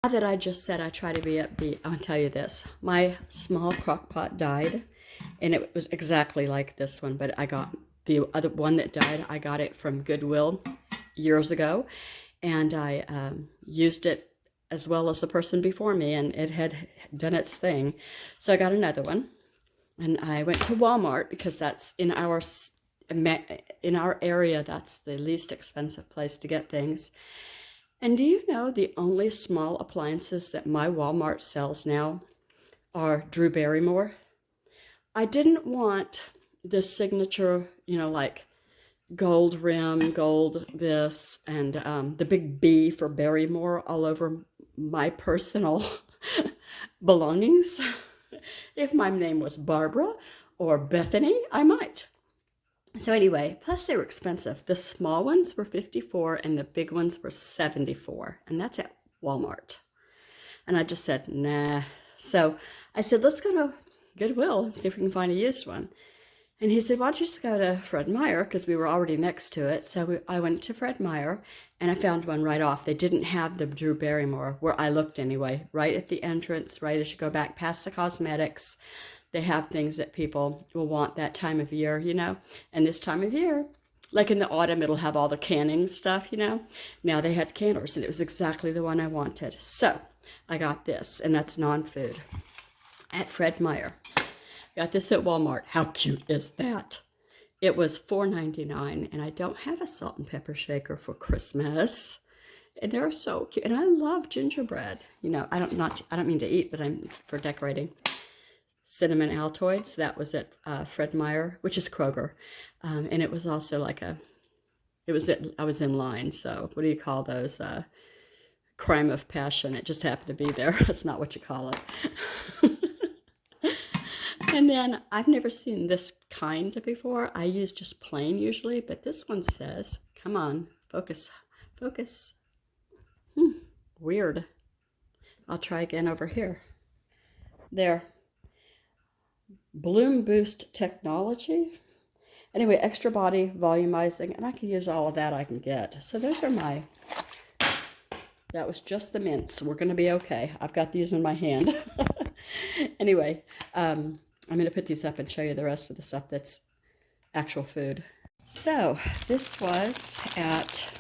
Now that I just said I try to be upbeat, I'll tell you this. My small Crockpot died, and it was exactly like this one, but I got the other one that died, I got it from Goodwill years ago, and I used it as well as the person before me, and it had done its thing. So I got another one, and I went to Walmart because that's in our area, that's the least expensive place to get things. And do you know the only small appliances that my Walmart sells now are Drew Barrymore? I didn't want the signature, like gold rim, gold this, and the big B for Barrymore all over my personal belongings. If my name was Barbara or Bethany, I might. So anyway, plus they were expensive. The small ones were $54 and the big ones were $74, and that's at Walmart. And I just said, nah. So I said, let's go to Goodwill and see if we can find a used one. And he said, why don't you just go to Fred Meyer, because we were already next to it. So I went to Fred Meyer, and I found one right off. They didn't have the Drew Barrymore, where I looked anyway, right at the entrance, right as you go back past the cosmetics. They have things that people will want that time of year, And this time of year, like in the autumn, it'll have all the canning stuff, Now they had canners, and it was exactly the one I wanted. So I got this, and that's non-food, at Fred Meyer. Got this at Walmart. How cute is that? It was $4.99, and I don't have a salt and pepper shaker for Christmas. And they're so cute. And I love gingerbread. I don't mean to eat, but I'm for decorating. Cinnamon Altoids. That was at Fred Meyer, which is Kroger. And it was also I was in line. So what do you call those? Crime of passion. It just happened to be there. That's not what you call it. And then I've never seen this kind before. I use just plain usually, but this one says, come on, focus, focus. Weird. I'll try again over here. There. Bloom Boost Technology. Anyway, extra body volumizing, and I can use all of that I can get. So those are that was just the mints. We're going to be okay. I've got these in my hand. Anyway, I'm going to put these up and show you the rest of the stuff that's actual food. So this was at,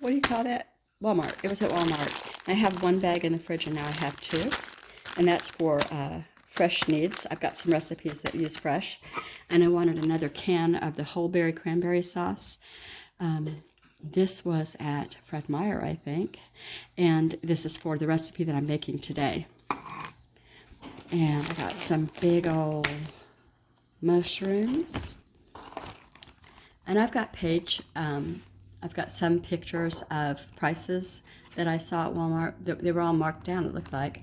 what do you call that? Walmart. It was at Walmart. I have one bag in the fridge, and now I have two. And that's for fresh needs. I've got some recipes that use fresh. And I wanted another can of the whole berry cranberry sauce. This was at Fred Meyer, I think. And this is for the recipe that I'm making today. And I got some big old mushrooms. And I've got I've got some pictures of prices that I saw at Walmart. They were all marked down, it looked like.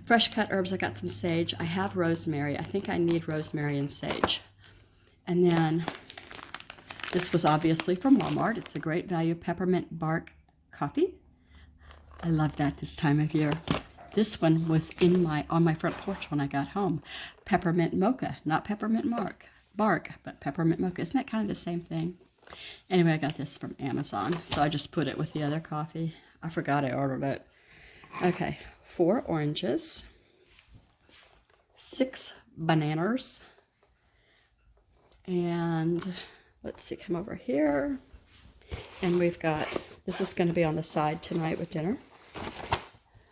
Fresh cut herbs, I got some sage. I have rosemary. I think I need rosemary and sage. And then this was obviously from Walmart. It's a great value peppermint bark coffee. I love that this time of year. This one was on my front porch when I got home. Peppermint mocha, not peppermint bark, but peppermint mocha. Isn't that kind of the same thing? Anyway, I got this from Amazon, so I just put it with the other coffee. I forgot I ordered it. Okay, 4 oranges, 6 bananas, and let's see, come over here. And we've got, this is going to be on the side tonight with dinner.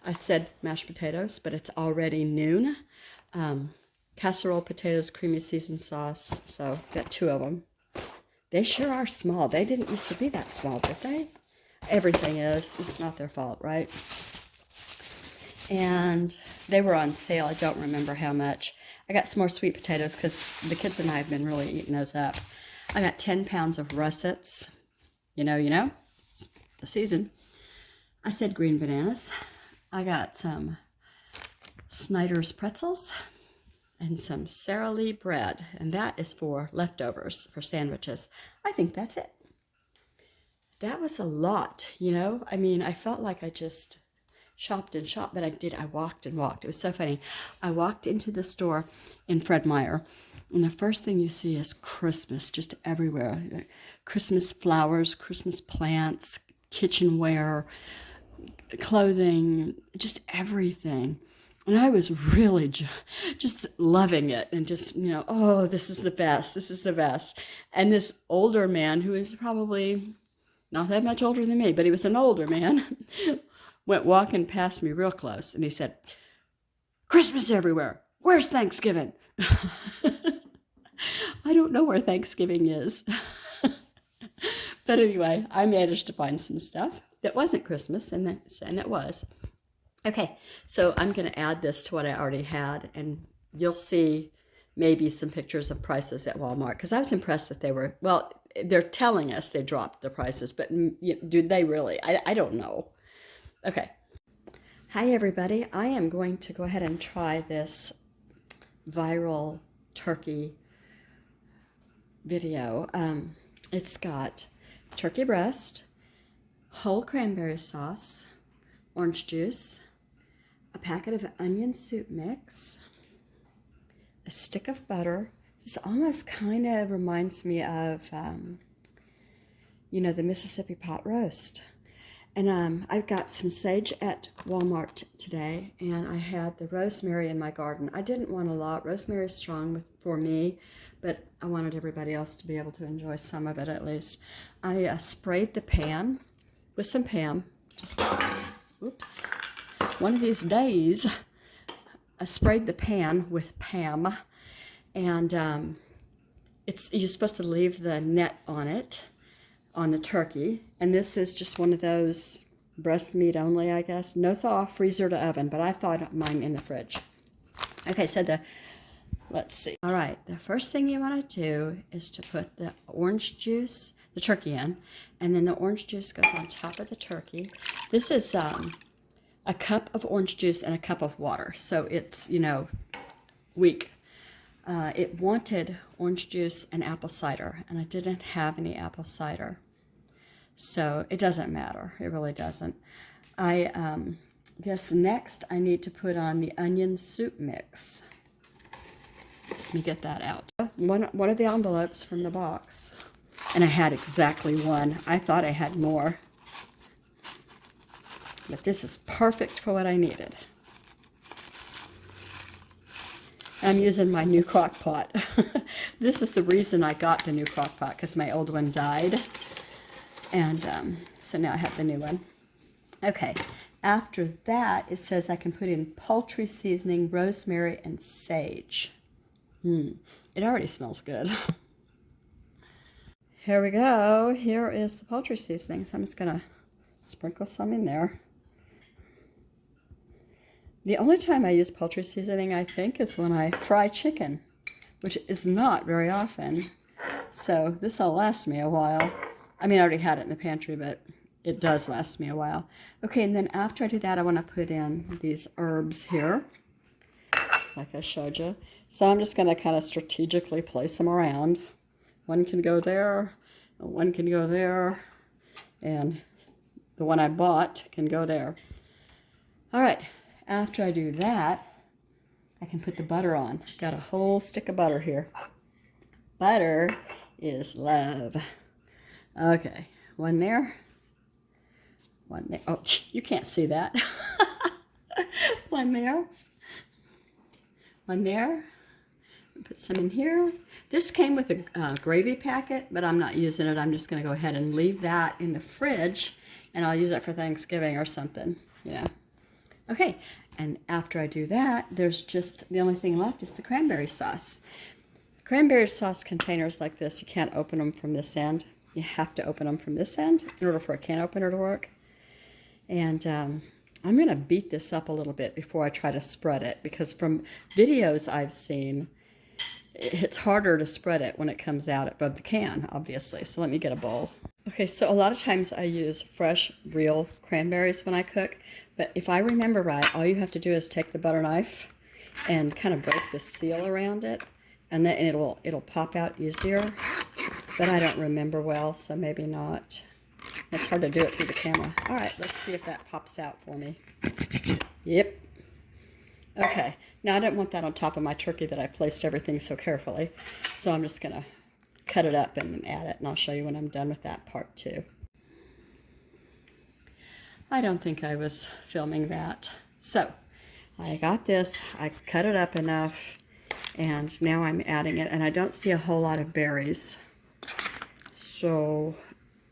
I said mashed potatoes, but it's already noon. Casserole potatoes, creamy seasoned sauce. So got 2 of them. They sure are small. They didn't used to be that small, did they? Everything is. It's not their fault, right? And they were on sale. I don't remember how much. I got some more sweet potatoes because the kids and I have been really eating those up. I got 10 pounds of russets. You know, it's the season. I said green bananas. I got some Snyder's pretzels and some Sara Lee bread, and that is for leftovers for sandwiches. I think that's it. That was a lot, I mean, I felt like I just shopped and shopped, but I walked and walked. It was so funny. I walked into the store in Fred Meyer, and the first thing you see is Christmas just everywhere. Christmas flowers, Christmas plants, kitchenware, clothing, just everything. And I was really just loving it and just, oh, this is the best. This is the best. And this older man, who is probably not that much older than me, but he was an older man, went walking past me real close. And he said, "Christmas everywhere. Where's Thanksgiving?" I don't know where Thanksgiving is. But anyway, I managed to find some stuff that wasn't Christmas, and it was. Okay, so I'm going to add this to what I already had, and you'll see maybe some pictures of prices at Walmart, because I was impressed that they were, well, they're telling us they dropped the prices, but do they really? I don't know. Okay. Hi, everybody. I am going to go ahead and try this viral turkey video. It's got turkey breast, whole cranberry sauce, orange juice, a packet of onion soup mix, a stick of butter. This almost kind of reminds me of, the Mississippi pot roast. And I've got some sage at Walmart today, and I had the rosemary in my garden. I didn't want a lot. Rosemary is strong for me, but I wanted everybody else to be able to enjoy some of it at least. I sprayed the pan with some Pam. Just, oops. One of these days, I sprayed the pan with Pam, and you're supposed to leave the net on it, on the turkey, and this is just one of those breast meat only, I guess. No thaw, freezer to oven, but I thawed mine in the fridge. Okay, so let's see. All right, the first thing you want to do is to put the orange juice, the turkey in, and then the orange juice goes on top of the turkey. This is a cup of orange juice and a cup of water, so it's, weak. It wanted orange juice and apple cider, and I didn't have any apple cider. So it doesn't matter. It really doesn't. I guess next I need to put on the onion soup mix. Let me get that out. One of the envelopes from the box. And I had exactly one. I thought I had more. But this is perfect for what I needed. I'm using my new Crockpot. This is the reason I got the new Crockpot, because my old one died. And so now I have the new one. Okay, after that, it says I can put in poultry seasoning, rosemary, and sage. It already smells good. Here we go. Here is the poultry seasoning. So I'm just going to sprinkle some in there. The only time I use poultry seasoning, I think, is when I fry chicken, which is not very often. So this will last me a while. I mean, I already had it in the pantry, but it does last me a while. Okay, and then after I do that, I want to put in these herbs here, like I showed you. So I'm just going to kind of strategically place them around. One can go there, one can go there, and the one I bought can go there. All right. After I do that, I can put the butter on. Got a whole stick of butter here. Butter is love. Okay, one there. One there. Oh, you can't see that. One there. One there. Put some in here. This came with a gravy packet, but I'm not using it. I'm just going to go ahead and leave that in the fridge, and I'll use it for Thanksgiving or something, Okay, and after I do that, there's just, the only thing left is the cranberry sauce. Cranberry sauce containers like this, you can't open them from this end. You have to open them from this end in order for a can opener to work. And I'm going to beat this up a little bit before I try to spread it, because from videos I've seen, it's harder to spread it when it comes out of the can, obviously. So let me get a bowl. Okay, so a lot of times I use fresh, real cranberries when I cook, but if I remember right, all you have to do is take the butter knife and kind of break the seal around it, and then it'll pop out easier. But I don't remember well, so maybe not. It's hard to do it through the camera. All right, let's see if that pops out for me. Yep. Okay, now I don't want that on top of my turkey that I placed everything so carefully, so I'm just going to cut it up and add it, and I'll show you when I'm done with that part too. I don't think I was filming that. So I got this, I cut it up enough, and now I'm adding it, and I don't see a whole lot of berries. So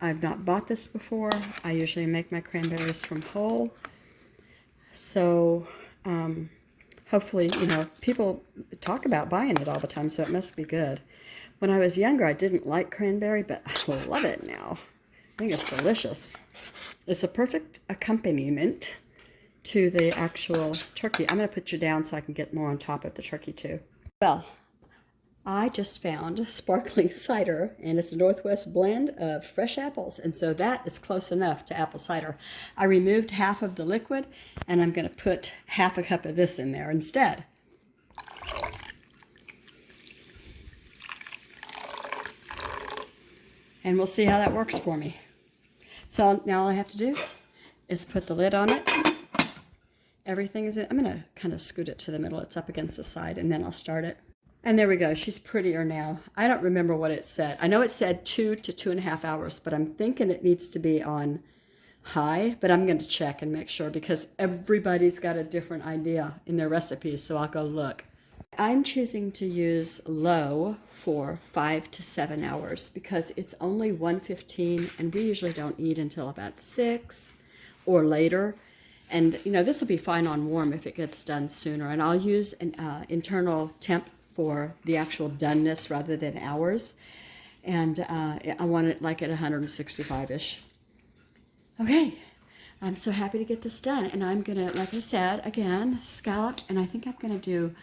I've not bought this before. I usually make my cranberries from whole. So hopefully, you know, people talk about buying it all the time, so it must be good. When I was younger, I didn't like cranberry, but I love it now. I think it's delicious. It's a perfect accompaniment to the actual turkey. I'm going to put you down so I can get more on top of the turkey too. Well, I just found sparkling cider, and it's a Northwest blend of fresh apples, and so that is close enough to apple cider. I removed half of the liquid, and I'm going to put half a cup of this in there instead. And we'll see how that works for me. So now all I have to do is put the lid on it. Everything is in. I'm going to kind of scoot it to the middle. It's up against the side, and then I'll start it. And there we go. She's prettier now. I don't remember what it said. I know it said 2 to 2.5 hours, but I'm thinking it needs to be on high, but I'm going to check and make sure because everybody's got a different idea in their recipes, so I'll go look. I'm choosing to use low for 5 to 7 hours because it's only 1:15 and we usually don't eat until about 6 or later. And you know, this will be fine on warm if it gets done sooner. And I'll use an internal temp for the actual doneness rather than hours. And I want it like at 165-ish. Okay, I'm so happy to get this done. And I'm gonna, like I said, again, scalloped, and I think I'm gonna do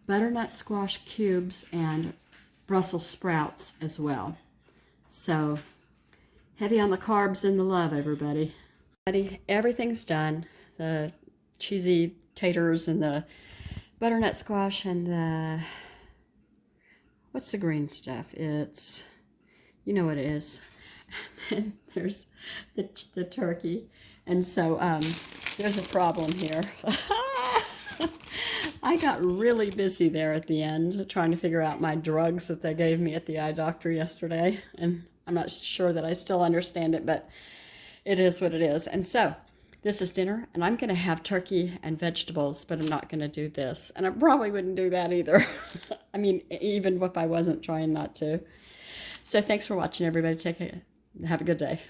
butternut squash cubes and Brussels sprouts as well. So heavy on the carbs and the love, everybody. Everything's done. The cheesy taters and the butternut squash and the, what's the green stuff? It's, you know what it is. And there's the turkey. And so there's a problem here. I got really busy there at the end trying to figure out my drugs that they gave me at the eye doctor yesterday. And I'm not sure that I still understand it, but it is what it is. And so this is dinner, and I'm going to have turkey and vegetables, but I'm not going to do this. And I probably wouldn't do that either. I mean, even if I wasn't trying not to. So thanks for watching, everybody. Have a good day.